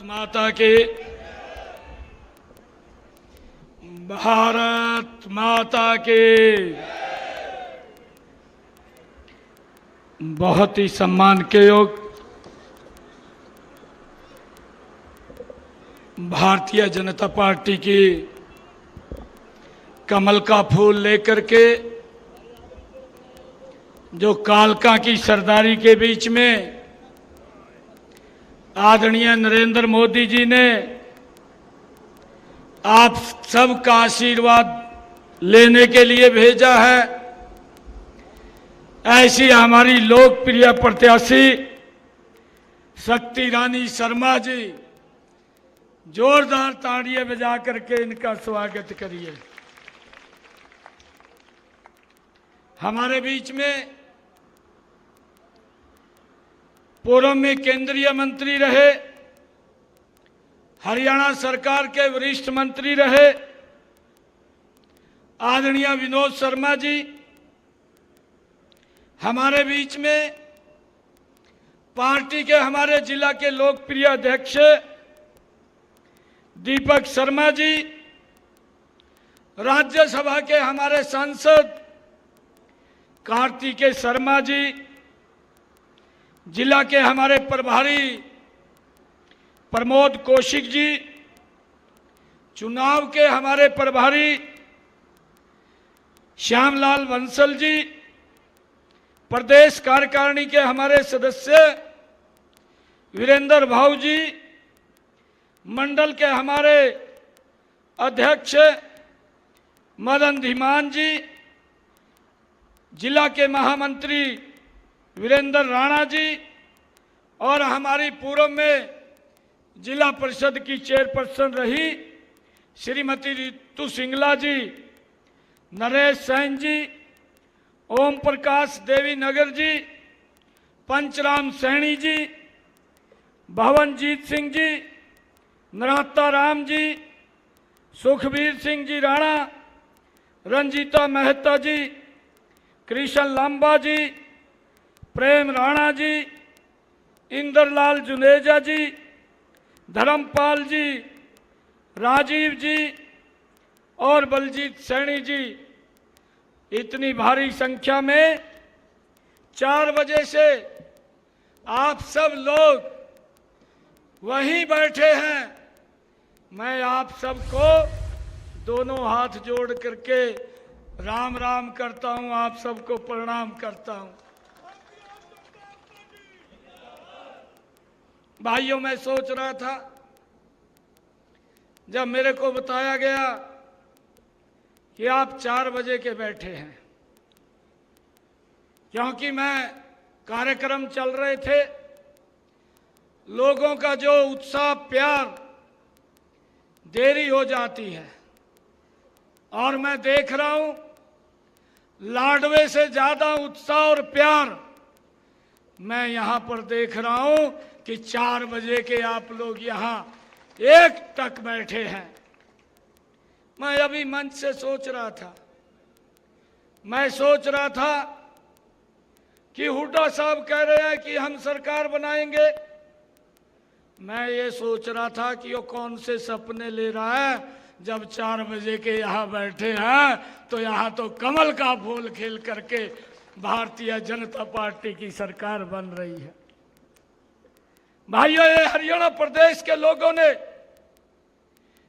माता की, भारत माता की। बहुत ही सम्मान के योग भारतीय जनता पार्टी की कमल का फूल लेकर के जो कालका की सरदारी के बीच में आदरणीय नरेंद्र मोदी जी ने आप सबका आशीर्वाद लेने के लिए भेजा है, ऐसी हमारी लोकप्रिय प्रत्याशी शक्ति रानी शर्मा जी, जोरदार ताड़ियां बजा करके इनका स्वागत करिए। हमारे बीच में पूर्व में केंद्रीय मंत्री रहे, हरियाणा सरकार के वरिष्ठ मंत्री रहे आदरणीय विनोद शर्मा जी, हमारे बीच में पार्टी के हमारे जिला के लोकप्रिय अध्यक्ष दीपक शर्मा जी, राज्यसभा के हमारे सांसद कार्तिकेय शर्मा जी, जिला के हमारे प्रभारी प्रमोद कौशिक जी, चुनाव के हमारे प्रभारी श्यामलाल बंसल जी, प्रदेश कार्यकारिणी के हमारे सदस्य वीरेंद्र भाऊ जी, मंडल के हमारे अध्यक्ष मदन धीमान जी, जिला के महामंत्री वीरेंद्र राणा जी और हमारी पूर्व में जिला परिषद की चेयरपर्सन रही श्रीमती रितु सिंगला जी, नरेश सैन जी, ओम प्रकाश देवी नगर जी, पंचराम सैनी जी, भवनजीत सिंह जी, नराता राम जी, सुखबीर सिंह जी राणा, रंजीता मेहता जी, कृष्ण लांबा जी, प्रेम राणा जी, इंद्रलाल जुनेजा जी, धर्मपाल जी, राजीव जी और बलजीत सैनी जी, इतनी भारी संख्या में 4 बजे से आप सब लोग वहीं बैठे हैं। मैं आप सबको दोनों हाथ जोड़ करके राम राम करता हूं, आप सबको प्रणाम करता हूं। भाइयों, मैं सोच रहा था जब मेरे को बताया गया कि आप 4 बजे के बैठे हैं, क्योंकि मैं कार्यक्रम चल रहे थे, लोगों का जो उत्साह प्यार देरी हो जाती है और मैं देख रहा हूं लाडवे से ज्यादा उत्साह और प्यार मैं यहां पर देख रहा हूं कि 4 बजे के आप लोग यहां एक टक बैठे हैं। मैं अभी मंच से सोच रहा था, मैं सोच रहा था कि हुड्डा साहब कह रहे हैं कि हम सरकार बनाएंगे। मैं ये सोच रहा था कि वो कौन से सपने ले रहा है, जब 4 बजे के यहाँ बैठे हैं तो यहाँ तो कमल का फूल खिल करके भारतीय जनता पार्टी की सरकार बन रही है। भाइयों, ये हरियाणा प्रदेश के लोगों ने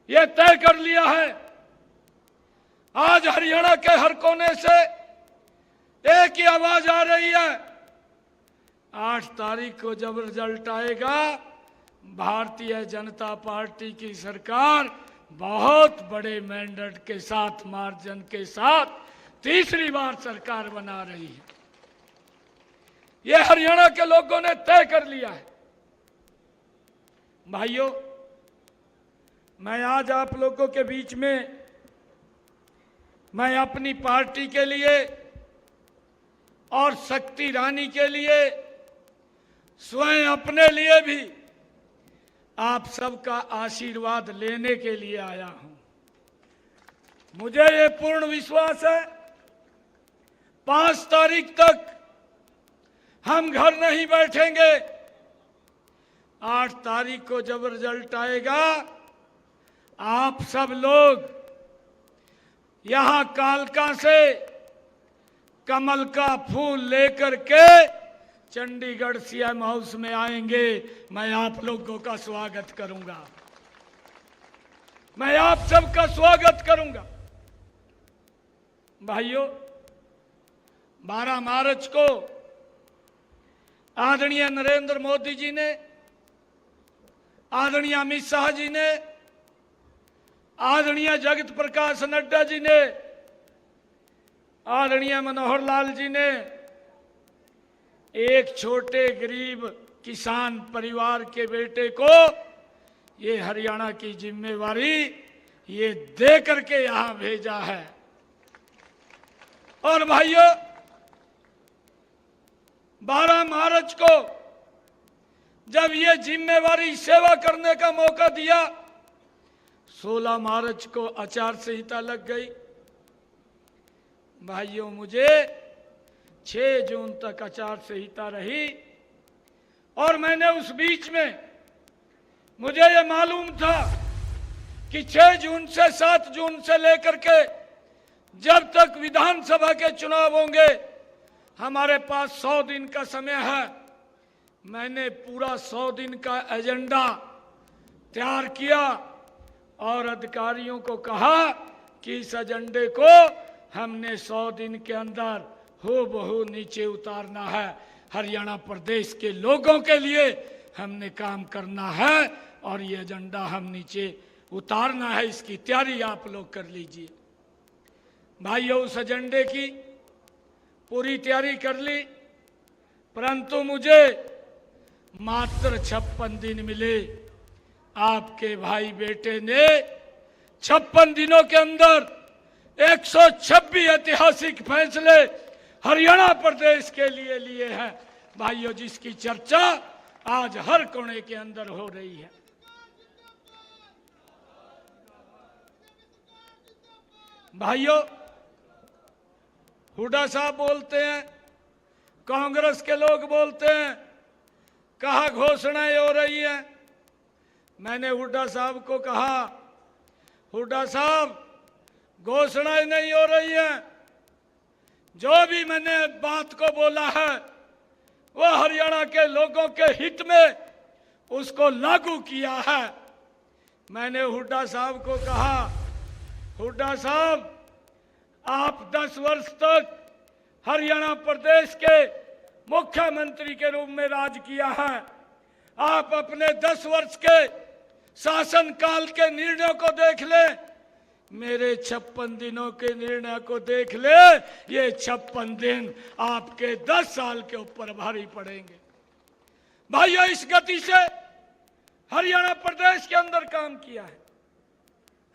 ये तय कर लिया है, आज हरियाणा के हर कोने से एक ही आवाज आ रही है, 8 तारीख को जब रिजल्ट आएगा भारतीय जनता पार्टी की सरकार बहुत बड़े मैंडेट के साथ, मार्जिन के साथ तीसरी बार सरकार बना रही है। यह हरियाणा के लोगों ने तय कर लिया है। भाइयों, मैं आज आप लोगों के बीच में मैं अपनी पार्टी के लिए और शक्ति रानी के लिए, स्वयं अपने लिए भी आप सबका आशीर्वाद लेने के लिए आया हूं। मुझे ये पूर्ण विश्वास है 5 तारीख तक हम घर नहीं बैठेंगे। 8 तारीख को जब रिजल्ट आएगा, आप सब लोग यहां कालका से कमल का फूल लेकर के चंडीगढ़ सीएम हाउस में आएंगे। मैं आप लोगों का स्वागत करूंगा, मैं आप सबका स्वागत करूंगा। भाइयों, 12 मार्च को आदरणीय नरेंद्र मोदी जी ने, आदरणीय अमित शाह जी ने, आदरणीय जगत प्रकाश नड्डा जी ने, आदरणीय मनोहर लाल जी ने एक छोटे गरीब किसान परिवार के बेटे को ये हरियाणा की जिम्मेवारी ये दे करके यहां भेजा है। और भाइयों, 12 मार्च को जब ये जिम्मेवारी सेवा करने का मौका दिया, 16 मार्च को आचार संहिता लग गई। भाइयों, मुझे 6 जून तक आचार संहिता रही और मैंने उस बीच में, मुझे ये मालूम था कि 6 जून से 7 जून से लेकर के जब तक विधानसभा के चुनाव होंगे, हमारे पास 100 दिन का समय है। मैंने पूरा 100 दिन का एजेंडा तैयार किया और अधिकारियों को कहा कि इस एजेंडे को हमने 100 दिन के अंदर हो बहू नीचे उतारना है। हरियाणा प्रदेश के लोगों के लिए हमने काम करना है और ये एजेंडा हम नीचे उतारना है। इसकी तैयारी आप लोग कर लीजिए। भाइयों, उस एजेंडे की पूरी तैयारी कर ली, परंतु मुझे मात्र 56 दिन मिले। आपके भाई बेटे ने 56 दिनों के अंदर 126 ऐतिहासिक फैसले हरियाणा प्रदेश के लिए लिए हैं। भाइयों, जिसकी चर्चा आज हर कोने के अंदर हो रही है। भाइयों, हुड्डा साहब बोलते हैं, कांग्रेस के लोग बोलते हैं कहा घोषणाएं हो रही हैं। मैंने हुड्डा साहब को कहा, हुड्डा साहब, घोषणाएं नहीं हो रही हैं। जो भी मैंने बात को बोला है वह हरियाणा के लोगों के हित में उसको लागू किया है। मैंने हुड्डा साहब को कहा, हुड्डा साहब, आप 10 वर्ष तक हरियाणा प्रदेश के मुख्यमंत्री के रूप में राज किया है। आप अपने 10 वर्ष के शासनकाल के निर्णयों को देख ले, मेरे 56 दिनों के निर्णय को देख ले। ये 56 दिन आपके 10 साल के ऊपर भारी पड़ेंगे। भाइयों, इस गति से हरियाणा प्रदेश के अंदर काम किया है।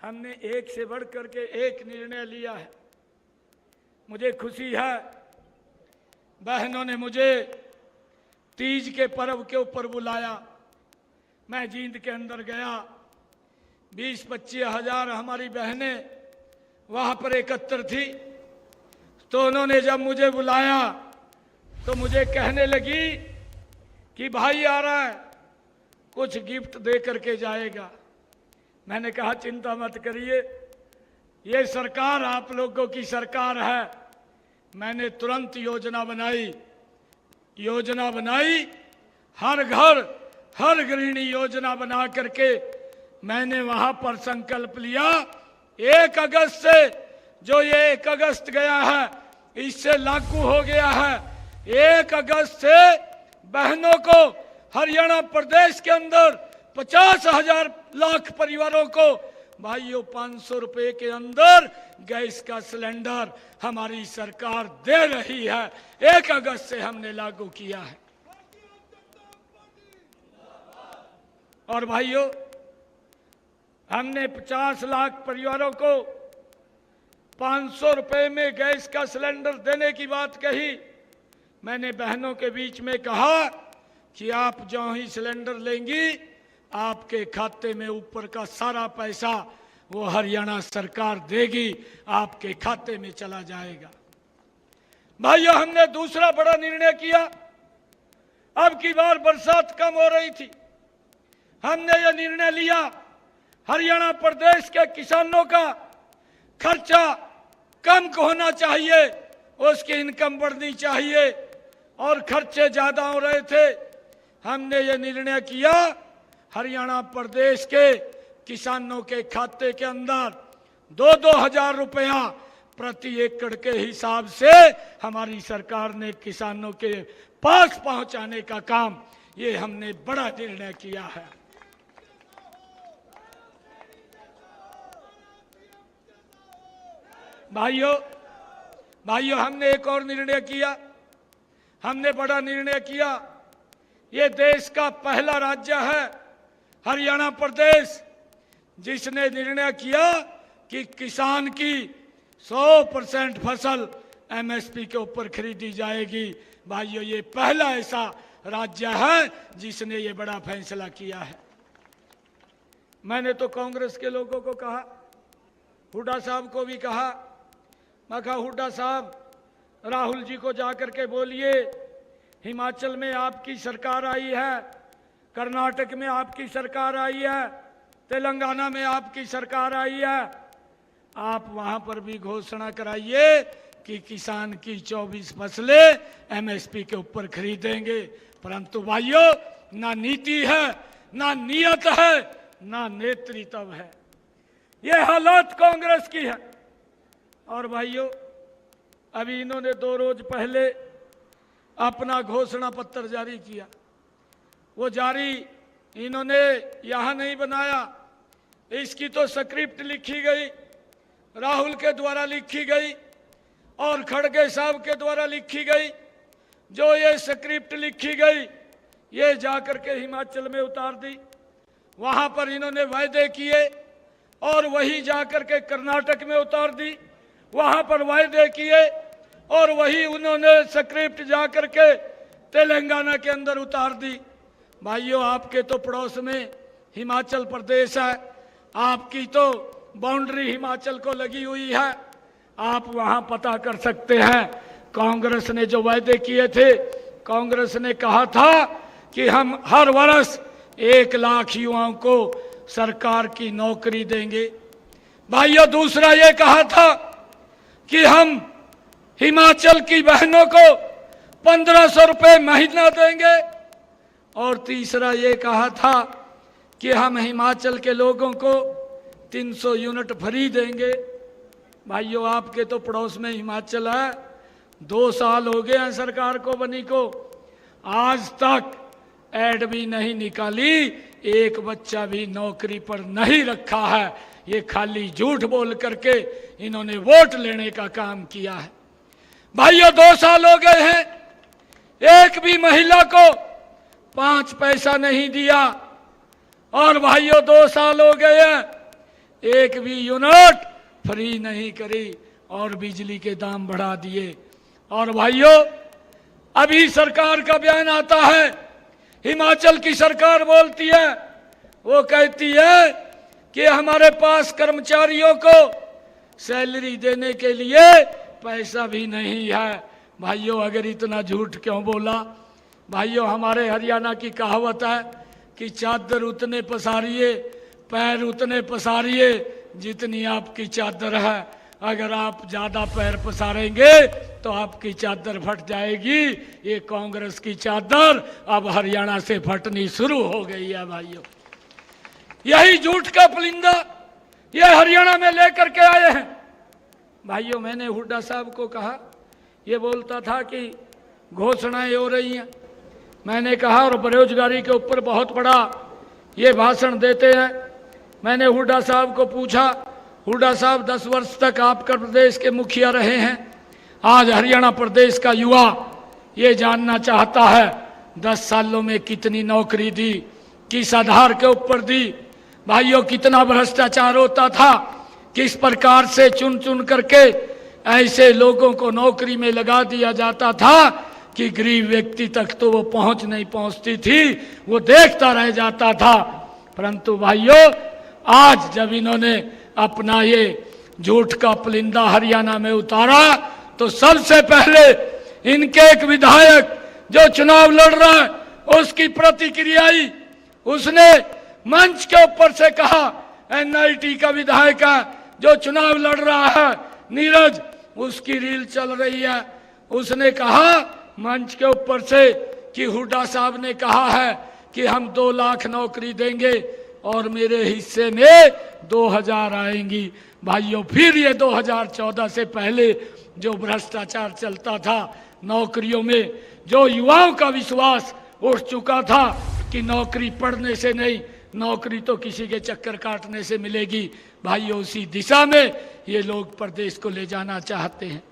हमने एक से बढ़ करके एक निर्णय लिया है। मुझे खुशी है, बहनों ने मुझे तीज के पर्व के ऊपर बुलाया। मैं जींद के अंदर गया, 20-25 हजार हमारी बहनें वहां पर एकत्र थी। तो उन्होंने जब मुझे बुलाया तो मुझे कहने लगी कि भाई आ रहा है, कुछ गिफ्ट दे करके जाएगा। मैंने कहा, चिंता मत करिए, ये सरकार आप लोगों की सरकार है। मैंने तुरंत योजना बनाई, हर घर हर गृहिणी योजना बना करके मैंने वहां पर संकल्प लिया। 1 अगस्त से, जो ये 1 अगस्त गया है, इससे लागू हो गया है। 1 अगस्त से बहनों को हरियाणा प्रदेश के अंदर 50,000 लाख परिवारों को भाइयों 500 रुपए के अंदर गैस का सिलेंडर हमारी सरकार दे रही है। 1 अगस्त से हमने लागू किया है। और भाइयों, हमने 50 लाख परिवारों को 500 रुपए में गैस का सिलेंडर देने की बात कही। मैंने बहनों के बीच में कहा कि आप जो ही सिलेंडर लेंगी, आपके खाते में ऊपर का सारा पैसा वो हरियाणा सरकार देगी, आपके खाते में चला जाएगा। भाइयों, हमने दूसरा बड़ा निर्णय किया। अब की बार बरसात कम हो रही थी, हमने ये निर्णय लिया, हरियाणा प्रदेश के किसानों का खर्चा कम होना चाहिए, उसकी इनकम बढ़नी चाहिए और खर्चे ज्यादा हो रहे थे। हमने ये निर्णय किया, हरियाणा प्रदेश के किसानों के खाते के अंदर 2-2 हजार रुपया प्रति एकड़ के हिसाब से हमारी सरकार ने किसानों के पास पहुंचाने का काम, ये हमने बड़ा निर्णय किया है। भाइयों हमने एक और निर्णय किया, हमने बड़ा निर्णय किया। ये देश का पहला राज्य है हरियाणा प्रदेश जिसने निर्णय किया कि किसान की 100% फसल एमएसपी के ऊपर खरीदी जाएगी। भाइयों, ये पहला ऐसा राज्य है जिसने ये बड़ा फैसला किया है। मैंने तो कांग्रेस के लोगों को कहा, हुड्डा साहब को भी कहा, मैं कहा हुड्डा साहब राहुल जी को जाकर के बोलिए, हिमाचल में आपकी सरकार आई है, कर्नाटक में आपकी सरकार आई है, तेलंगाना में आपकी सरकार आई है, आप वहां पर भी घोषणा कराइए कि किसान की 24 फसलें एमएसपी के ऊपर खरीदेंगे। परंतु भाइयों, ना नीति है, ना नियत है, ना नेतृत्व है। ये हालात कांग्रेस की है। और भाइयों, अभी इन्होंने 2 रोज पहले अपना घोषणा पत्र जारी किया। वो जारी इन्होंने यहां नहीं बनाया, इसकी तो स्क्रिप्ट लिखी गई, राहुल के द्वारा लिखी गई और खड़गे साहब के द्वारा लिखी गई। जो ये स्क्रिप्ट लिखी गई, ये जाकर के हिमाचल में उतार दी, वहां पर इन्होंने वायदे किए, और वही जाकर के कर्नाटक में उतार दी, वहां पर वायदे किए, और वही उन्होंने स्क्रिप्ट जाकर के तेलंगाना के अंदर उतार दी। भाइयों, आपके तो पड़ोस में हिमाचल प्रदेश है, आपकी तो बाउंड्री हिमाचल को लगी हुई है, आप वहां पता कर सकते हैं। कांग्रेस ने जो वायदे किए थे, कांग्रेस ने कहा था कि हम हर वर्ष 1 लाख युवाओं को सरकार की नौकरी देंगे। भाइयों, दूसरा ये कहा था कि हम हिमाचल की बहनों को 1500 रुपए महीना देंगे, और तीसरा ये कहा था कि हम हिमाचल के लोगों को 300 यूनिट फ्री देंगे। भाइयों, आपके तो पड़ोस में हिमाचल है, 2 साल हो गए हैं सरकार को बनी को, आज तक ऐड भी नहीं निकाली, एक बच्चा भी नौकरी पर नहीं रखा है। ये खाली झूठ बोल करके इन्होंने वोट लेने का काम किया है। भाइयों, 2 साल हो गए हैं, एक भी महिला को 5 पैसा नहीं दिया, और भाइयों 2 साल हो गए हैं, एक भी यूनिट फ्री नहीं करी, और बिजली के दाम बढ़ा दिए। और भाइयों, अभी सरकार का बयान आता है, हिमाचल की सरकार बोलती है, वो कहती है कि हमारे पास कर्मचारियों को सैलरी देने के लिए पैसा भी नहीं है। भाइयों, अगर इतना झूठ क्यों बोला? भाइयों, हमारे हरियाणा की कहावत है कि चादर उतने पसारिए, पैर उतने पसारिए जितनी आपकी चादर है। अगर आप ज्यादा पैर पसारेंगे तो आपकी चादर फट जाएगी। ये कांग्रेस की चादर अब हरियाणा से फटनी शुरू हो गई है। भाइयों, यही झूठ का पुलिंदा ये हरियाणा में लेकर के आए हैं। भाइयों, मैंने हुड्डा साहब को कहा, ये बोलता था कि घोषणाएं हो रही हैं। मैंने कहा, और बेरोजगारी के ऊपर बहुत बड़ा ये भाषण देते हैं। मैंने हुड्डा साहब को पूछा, हुड्डा साहब 10 वर्ष तक आपका प्रदेश के मुखिया रहे हैं, आज हरियाणा प्रदेश का युवा ये जानना चाहता है 10 सालों में कितनी नौकरी दी, किस आधार के ऊपर दी। भाइयों, कितना भ्रष्टाचार होता था, किस प्रकार से चुन चुन करके ऐसे लोगों को नौकरी में लगा दिया जाता था कि गरीब व्यक्ति तक तो वो पहुंच नहीं पहुंचती थी, वो देखता रह जाता था। परंतु भाइयों, आज जब इन्होंने अपना ये झूठ का पुलिंदा हरियाणा में उतारा, तो सबसे पहले इनके एक विधायक जो चुनाव लड़ रहा है उसकी प्रतिक्रिया आई। उसने मंच के ऊपर से कहा, एनआईटी का विधायक है जो चुनाव लड़ रहा है नीरज, उसकी रील चल रही है, उसने कहा मंच के ऊपर से कि हुड्डा साहब ने कहा है कि हम 2 लाख नौकरी देंगे और मेरे हिस्से में 2000 आएंगी। भाइयों, फिर ये 2014 से पहले जो भ्रष्टाचार चलता था नौकरियों में, जो युवाओं का विश्वास उठ चुका था कि नौकरी पढ़ने से नहीं, नौकरी तो किसी के चक्कर काटने से मिलेगी, भाइयों उसी दिशा में ये लोग प्रदेश को ले जाना चाहते हैं।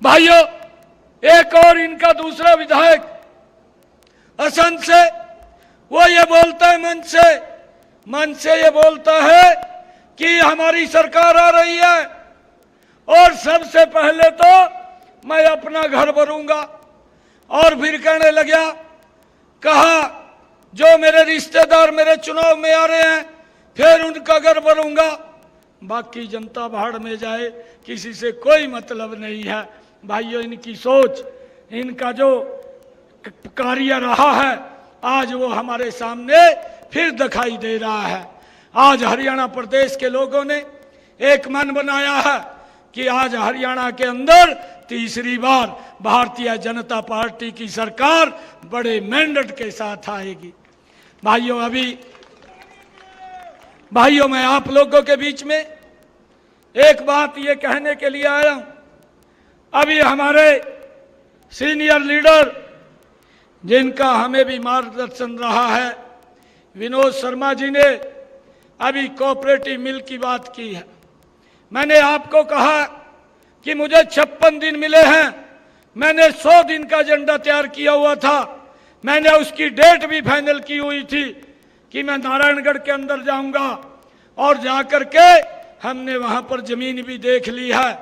भाइयों, एक और इनका दूसरा विधायक असंत से, वो ये बोलता है मन से ये बोलता है कि हमारी सरकार आ रही है और सबसे पहले तो मैं अपना घर भरूंगा, और फिर कहने लगा, कहा जो मेरे रिश्तेदार मेरे चुनाव में आ रहे हैं फिर उनका घर भरूंगा, बाकी जनता भाड़ में जाए, किसी से कोई मतलब नहीं है। भाइयों, इनकी सोच, इनका जो कार्य रहा है आज वो हमारे सामने फिर दिखाई दे रहा है। आज हरियाणा प्रदेश के लोगों ने एक मन बनाया है कि आज हरियाणा के अंदर तीसरी बार भारतीय जनता पार्टी की सरकार बड़े मैंडेट के साथ आएगी। भाइयों, मैं आप लोगों के बीच में एक बात ये कहने के लिए आया हूं। अभी हमारे सीनियर लीडर, जिनका हमें भी मार्गदर्शन रहा है, विनोद शर्मा जी ने अभी कोऑपरेटिव मिल की बात की है। मैंने आपको कहा कि मुझे 56 दिन मिले हैं, मैंने 100 दिन का एजेंडा तैयार किया हुआ था, मैंने उसकी डेट भी फाइनल की हुई थी कि मैं नारायणगढ़ के अंदर जाऊंगा, और जाकर के हमने वहां पर जमीन भी देख ली है,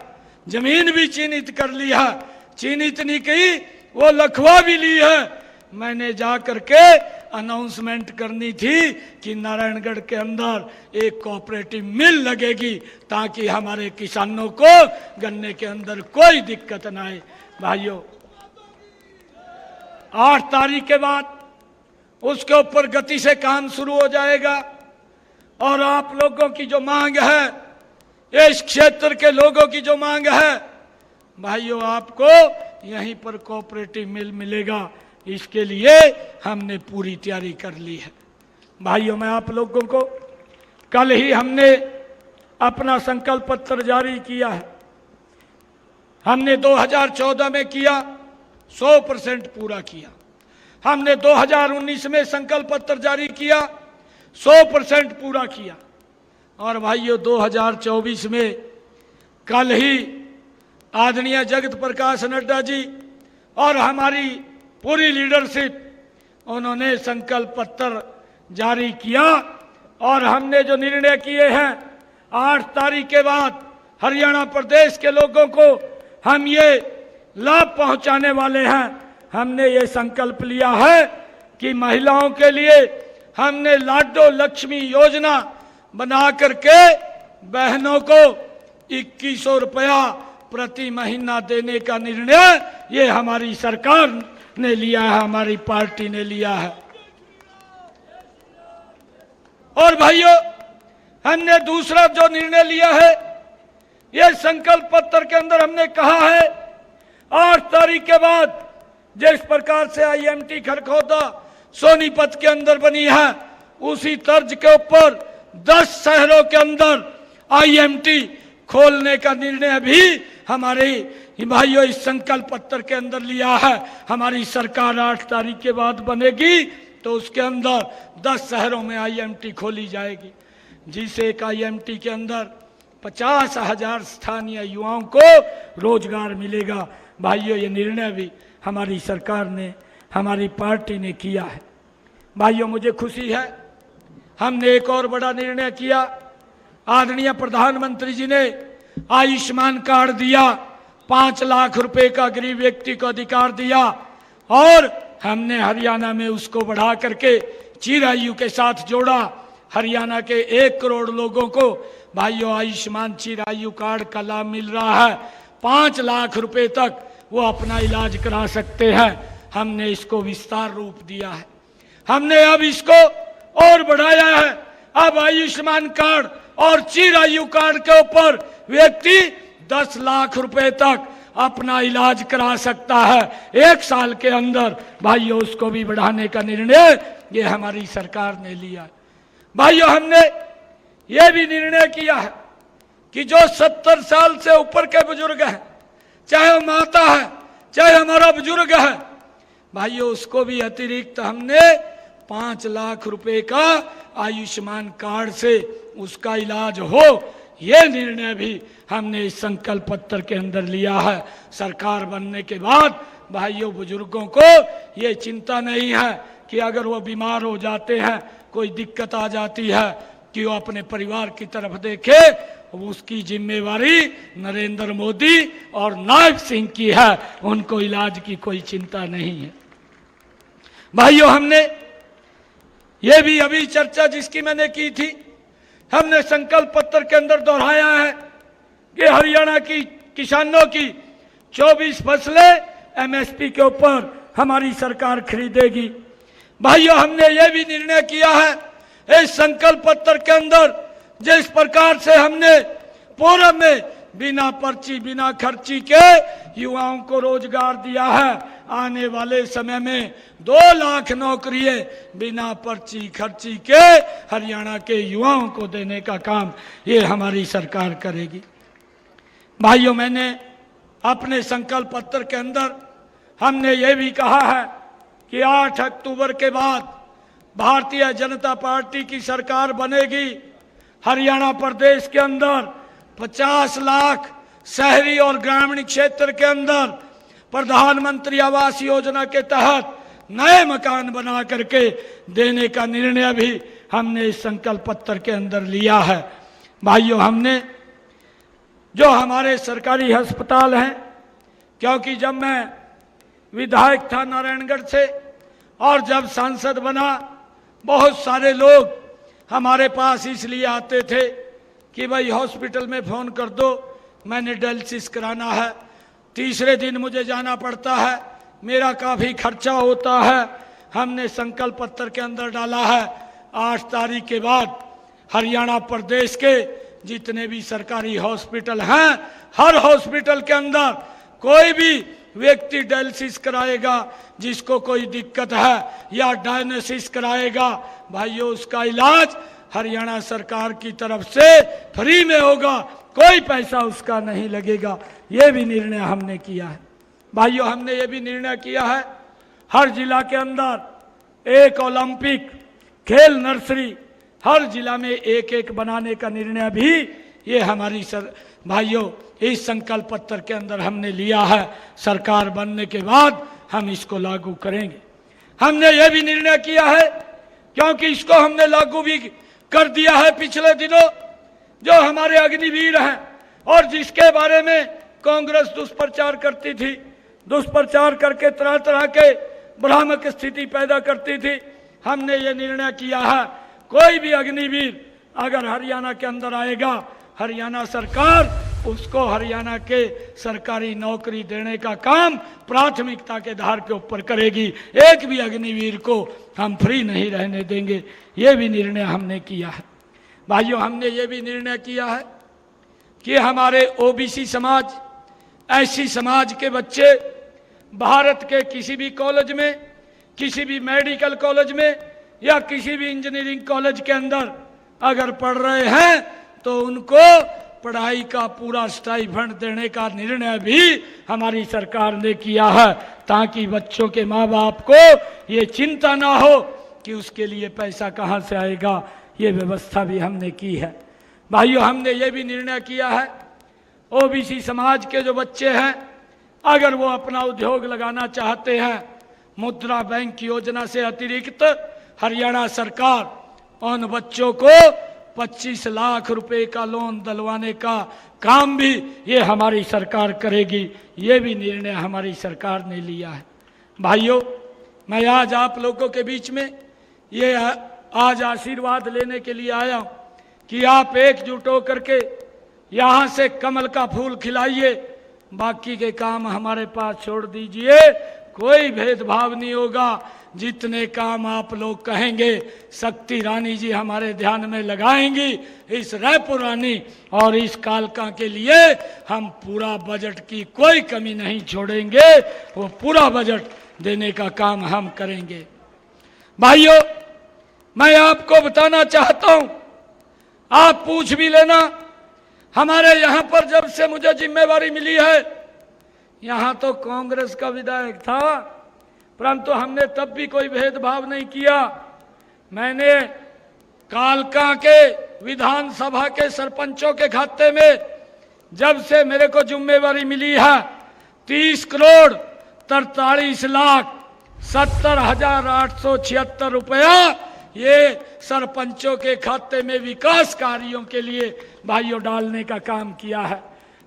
जमीन भी चिन्हित कर ली है, चिन्हित नहीं की वो लखवा भी ली है। मैंने जाकर के अनाउंसमेंट करनी थी कि नारायणगढ़ के अंदर एक कोऑपरेटिव मिल लगेगी ताकि हमारे किसानों को गन्ने के अंदर कोई दिक्कत ना आए। भाइयों, 8 तारीख के बाद उसके ऊपर गति से काम शुरू हो जाएगा, और आप लोगों की जो मांग है, इस क्षेत्र के लोगों की जो मांग है, भाइयों आपको यहीं पर कोऑपरेटिव मिल मिलेगा, इसके लिए हमने पूरी तैयारी कर ली है। भाइयों, मैं आप लोगों को, कल ही हमने अपना संकल्प पत्र जारी किया है, हमने 2014 में किया, 100% पूरा किया। हमने 2019 में संकल्प पत्र जारी किया, 100% पूरा किया। और भाइयों, 2024 में कल ही आदरणीय जगत प्रकाश नड्डा जी और हमारी पूरी लीडरशिप, उन्होंने संकल्प पत्र जारी किया, और हमने जो निर्णय किए हैं 8 तारीख के बाद हरियाणा प्रदेश के लोगों को हम ये लाभ पहुंचाने वाले हैं। हमने ये संकल्प लिया है कि महिलाओं के लिए हमने लाडो लक्ष्मी योजना बना करके बहनों को 2100 रुपया प्रति महीना देने का निर्णय ये हमारी सरकार ने लिया है, हमारी पार्टी ने लिया है। और भाइयों, हमने दूसरा जो निर्णय लिया है, ये संकल्प पत्र के अंदर हमने कहा है 8 तारीख के बाद जिस प्रकार से आईएमटी खरखौदा सोनीपत के अंदर बनी है, उसी तर्ज के ऊपर 10 शहरों के अंदर आईएमटी खोलने का निर्णय भी हमारे भाइयों इस संकल्प पत्र के अंदर लिया है। हमारी सरकार 8 तारीख के बाद बनेगी तो उसके अंदर 10 शहरों में आईएमटी खोली जाएगी, जिस एक आईएमटी के अंदर 50,000 स्थानीय युवाओं को रोजगार मिलेगा। भाइयों, ये निर्णय भी हमारी सरकार ने, हमारी पार्टी ने किया है। भाइयों, मुझे खुशी है, हमने एक और बड़ा निर्णय किया। आदरणीय प्रधानमंत्री जी ने आयुष्मान कार्ड दिया, 5 लाख रुपए का गरीब व्यक्ति को अधिकार दिया, और हमने हरियाणा में उसको बढ़ा करके चिरायु के साथ जोड़ा। हरियाणा के 1 करोड़ लोगों को भाइयों आयुष्मान चिरायु कार्ड का लाभ मिल रहा है। 5 लाख रुपए तक वो अपना इलाज करा सकते हैं। हमने इसको विस्तार रूप दिया है, हमने अब इसको और बढ़ाया है। अब आयुष्मान कार्ड और चिरायु कार्ड के ऊपर व्यक्ति 10 लाख रुपए तक अपना इलाज करा सकता है 1 साल के अंदर। भाइयों, उसको भी बढ़ाने का निर्णय ये हमारी सरकार ने लिया है। भाइयों, हमने ये भी निर्णय किया है कि जो 70 साल से ऊपर के बुजुर्ग हैं, चाहे वो माता है चाहे हमारा बुजुर्ग है, भाइयों उसको भी अतिरिक्त हमने 5 लाख रुपए का आयुष्मान कार्ड से उसका इलाज हो, ये निर्णय भी हमने इस संकल्प पत्र के अंदर लिया है। सरकार बनने के बाद भाइयों बुजुर्गों को ये चिंता नहीं है कि अगर वो बीमार हो जाते हैं, कोई दिक्कत आ जाती है, कि वो अपने परिवार की तरफ देखे। उसकी जिम्मेवारी नरेंद्र मोदी और नायब सिंह की है, उनको इलाज की कोई चिंता नहीं है। भाइयों, हमने ये भी अभी चर्चा जिसकी मैंने की थी, हमने संकल्प पत्र के अंदर दोहराया है कि हरियाणा की किसानों की 24 फसलें एमएसपी के ऊपर हमारी सरकार खरीदेगी। भाइयों, हमने ये भी निर्णय किया है इस संकल्प पत्र के अंदर, जिस प्रकार से हमने पूर्व में बिना पर्ची बिना खर्ची के युवाओं को रोजगार दिया है, आने वाले समय में 2 लाख नौकरियां बिना पर्ची खर्ची के हरियाणा के युवाओं को देने का काम ये हमारी सरकार करेगी। भाइयों, मैंने अपने संकल्प पत्र के अंदर हमने ये भी कहा है कि 8 अक्टूबर के बाद भारतीय जनता पार्टी की सरकार बनेगी। हरियाणा प्रदेश के अंदर 50 लाख शहरी और ग्रामीण क्षेत्र के अंदर प्रधानमंत्री आवास योजना के तहत नए मकान बना करके देने का निर्णय भी हमने इस संकल्प पत्र के अंदर लिया है। भाइयों, हमने जो हमारे सरकारी अस्पताल हैं, क्योंकि जब मैं विधायक था नारायणगढ़ से और जब सांसद बना, बहुत सारे लोग हमारे पास इसलिए आते थे कि भाई हॉस्पिटल में फ़ोन कर दो, मैंने डायलिसिस कराना है, तीसरे दिन मुझे जाना पड़ता है, मेरा काफ़ी खर्चा होता है। हमने संकल्प पत्र के अंदर डाला है 8 तारीख के बाद हरियाणा प्रदेश के जितने भी सरकारी हॉस्पिटल हैं, हर हॉस्पिटल के अंदर कोई भी व्यक्ति डायलिसिस कराएगा, जिसको कोई दिक्कत है या डायलिसिस कराएगा, भाइयों उसका इलाज हरियाणा सरकार की तरफ से फ्री में होगा, कोई पैसा उसका नहीं लगेगा। ये भी निर्णय हमने किया है। भाइयों, हमने ये भी निर्णय किया है हर जिला के अंदर एक ओलंपिक खेल नर्सरी हर जिला में एक बनाने का निर्णय भी ये हमारी भाइयों इस संकल्प पत्र के अंदर हमने लिया है। सरकार बनने के बाद हम इसको लागू करेंगे। हमने ये भी निर्णय किया है, क्योंकि इसको हमने लागू भी कर दिया है पिछले दिनों, जो हमारे अग्निवीर हैं और जिसके बारे में कांग्रेस दुष्प्रचार करती थी, दुष्प्रचार करके तरह तरह के भ्रामक स्थिति पैदा करती थी। हमने ये निर्णय किया है, कोई भी अग्निवीर अगर हरियाणा के अंदर आएगा, हरियाणा सरकार उसको हरियाणा के सरकारी नौकरी देने का काम प्राथमिकता के आधार के ऊपर करेगी। एक भी अग्निवीर को हम फ्री नहीं रहने देंगे। ये भी निर्णय हमने किया है। भाइयों, हमने ये भी निर्णय किया है कि हमारे ओबीसी समाज, एससी समाज के बच्चे भारत के किसी भी कॉलेज में, किसी भी मेडिकल कॉलेज में या किसी भी इंजीनियरिंग कॉलेज के अंदर अगर पढ़ रहे हैं तो उनको पढ़ाई का पूरा स्टाइपेंड देने का निर्णय भी हमारी सरकार ने किया है, ताकि बच्चों के माँ बाप को ये चिंता ना हो कि उसके लिए पैसा कहाँ से आएगा। ये व्यवस्था भी हमने की है। भाइयों, हमने ये भी निर्णय किया है, ओबीसी समाज के जो बच्चे हैं अगर वो अपना उद्योग लगाना चाहते हैं, मुद्रा बैंक योजना से अतिरिक्त हरियाणा सरकार उन बच्चों को 25 लाख रुपए का लोन दिलवाने का काम भी ये हमारी सरकार करेगी। ये भी निर्णय हमारी सरकार ने लिया है। भाइयों, मैं आज आप लोगों के बीच में ये आज आशीर्वाद लेने के लिए आया हूँ कि आप एकजुट होकर के यहाँ से कमल का फूल खिलाइए, बाकी के काम हमारे पास छोड़ दीजिए। कोई भेदभाव नहीं होगा। जितने काम आप लोग कहेंगे शक्ति रानी जी हमारे ध्यान में लगाएंगी। इस रायपुर रानी और इस कालका के लिए हम पूरा बजट की कोई कमी नहीं छोड़ेंगे, वो पूरा बजट देने का काम हम करेंगे। भाइयों, मैं आपको बताना चाहता हूं, आप पूछ भी लेना, हमारे यहां पर जब से मुझे जिम्मेवारी मिली है, यहां तो कांग्रेस का विधायक था, परंतु हमने तब भी कोई भेदभाव नहीं किया। मैंने कालका के विधानसभा के सरपंचों के खाते में जब से मेरे को जिम्मेवारी मिली है 30 करोड़ 43 लाख 70,876 रुपया ये सरपंचों के खाते में विकास कार्यों के लिए भाइयों डालने का काम किया है।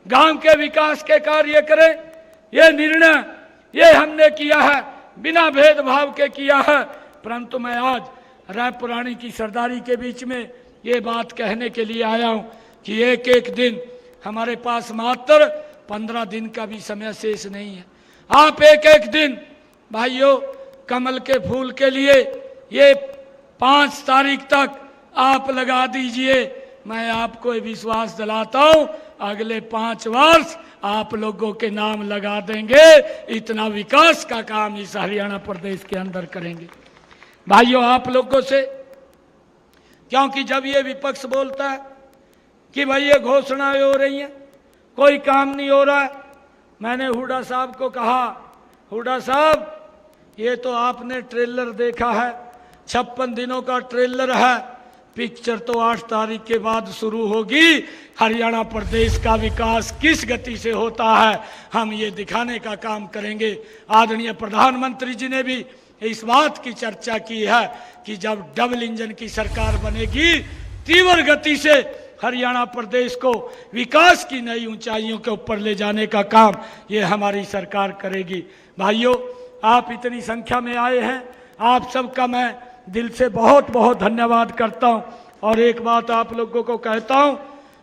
गांव के विकास के कार्य करें, ये निर्णय ये हमने किया है, बिना भेदभाव के किया है। परंतु मैं आज रायपुर रानी की सरदारी के बीच में ये बात कहने के लिए आया हूं कि एक एक दिन हमारे पास मात्र 15 दिन का भी समय शेष नहीं है। आप एक एक दिन भाइयों कमल के फूल के लिए ये 5 तारीख तक आप लगा दीजिए। मैं आपको विश्वास दिलाता हूं अगले 5 वर्ष आप लोगों के नाम लगा देंगे। इतना विकास का काम इस हरियाणा प्रदेश के अंदर करेंगे। भाइयों, आप लोगों से, क्योंकि जब ये विपक्ष बोलता है कि भाई ये घोषणाएं हो रही हैं, कोई काम नहीं हो रहा है, मैंने हुड्डा साहब को कहा, हुड्डा साहब ये तो आपने ट्रेलर देखा है, 56 दिनों का ट्रेलर है, पिक्चर तो 8 तारीख के बाद शुरू होगी। हरियाणा प्रदेश का विकास किस गति से होता है हम ये दिखाने का काम करेंगे। आदरणीय प्रधानमंत्री जी ने भी इस बात की चर्चा की है कि जब डबल इंजन की सरकार बनेगी, तीव्र गति से हरियाणा प्रदेश को विकास की नई ऊंचाइयों के ऊपर ले जाने का काम ये हमारी सरकार करेगी। भाइयों, आप इतनी संख्या में आए हैं, आप सबका मैं दिल से बहुत बहुत धन्यवाद करता हूं। और एक बात आप लोगों को कहता हूं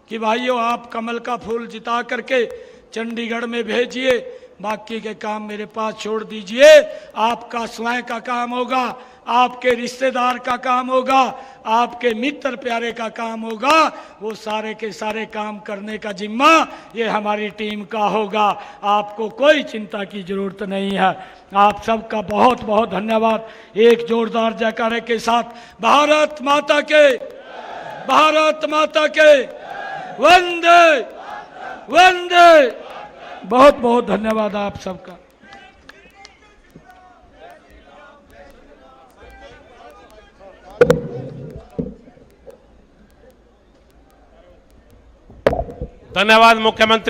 कि भाइयों, आप कमल का फूल जिता करके चंडीगढ़ में भेजिए, बाकी के काम मेरे पास छोड़ दीजिए। आपका स्वयं का काम होगा, आपके रिश्तेदार का काम होगा, आपके मित्र प्यारे का काम होगा, वो सारे के सारे काम करने का जिम्मा ये हमारी टीम का होगा। आपको कोई चिंता की जरूरत नहीं है। आप सबका बहुत बहुत धन्यवाद। एक जोरदार जयकारे के साथ भारत माता के, भारत माता के वंदे वंदे। बहुत बहुत धन्यवाद आप सबका। धन्यवाद मुख्यमंत्री।